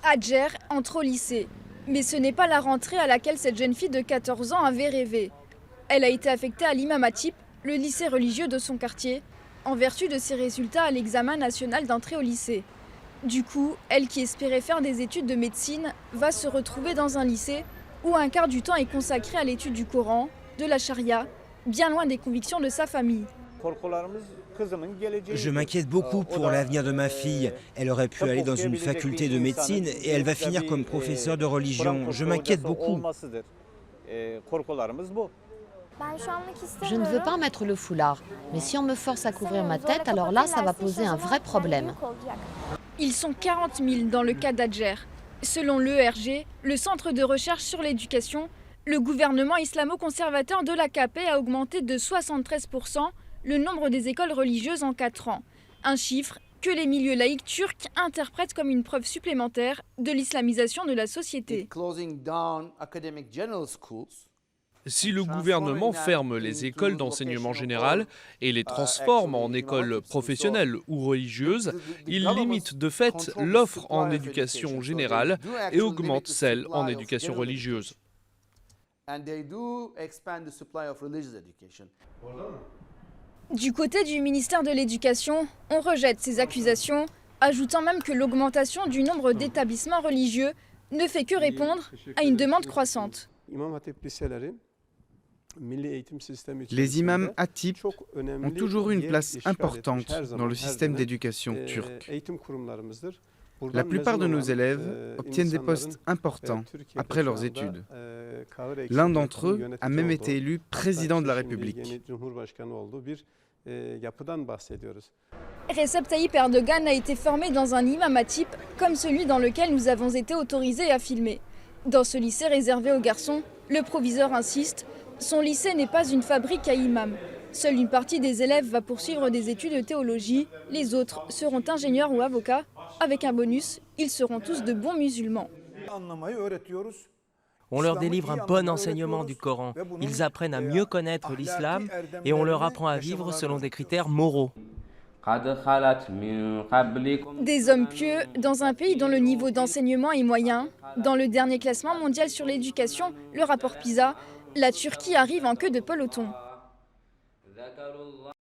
Hajer entre au lycée. Mais ce n'est pas la rentrée à laquelle cette jeune fille de 14 ans avait rêvé. Elle a été affectée à l'Imam Hatip, le lycée religieux de son quartier, en vertu de ses résultats à l'examen national d'entrée au lycée. Du coup, elle qui espérait faire des études de médecine va se retrouver dans un lycée où un quart du temps est consacré à l'étude du Coran, de la charia, bien loin des convictions de sa famille. Je m'inquiète beaucoup pour l'avenir de ma fille. Elle aurait pu aller dans une faculté de médecine et elle va finir comme professeure de religion. Je m'inquiète beaucoup. Je ne veux pas mettre le foulard, mais si on me force à couvrir ma tête, alors là, ça va poser un vrai problème. Ils sont 40 000 dans le cas d'Hajer. Selon l'ERG, le Centre de recherche sur l'éducation, le gouvernement islamo-conservateur de l'AKP a augmenté de 73% le nombre des écoles religieuses en 4 ans. Un chiffre que les milieux laïcs turcs interprètent comme une preuve supplémentaire de l'islamisation de la société. Si le gouvernement ferme les écoles d'enseignement général et les transforme en écoles professionnelles ou religieuses, il limite de fait l'offre en éducation générale et augmente celle en éducation religieuse. Du côté du ministère de l'Éducation, on rejette ces accusations, ajoutant même que l'augmentation du nombre d'établissements religieux ne fait que répondre à une demande croissante. Les imams Hatip ont toujours eu une place importante dans le système d'éducation turc. La plupart de nos élèves obtiennent des postes importants après leurs études. L'un d'entre eux a même été élu président de la République. Recep Tayyip Erdogan a été formé dans un imam Hatip comme celui dans lequel nous avons été autorisés à filmer. Dans ce lycée réservé aux garçons, le proviseur insiste, son lycée n'est pas une fabrique à imams. Seule une partie des élèves va poursuivre des études de théologie, les autres seront ingénieurs ou avocats. Avec un bonus, ils seront tous de bons musulmans. On leur délivre un bon enseignement du Coran. Ils apprennent à mieux connaître l'islam et on leur apprend à vivre selon des critères moraux. Des hommes pieux dans un pays dont le niveau d'enseignement est moyen. Dans le dernier classement mondial sur l'éducation, le rapport PISA, la Turquie arrive en queue de peloton.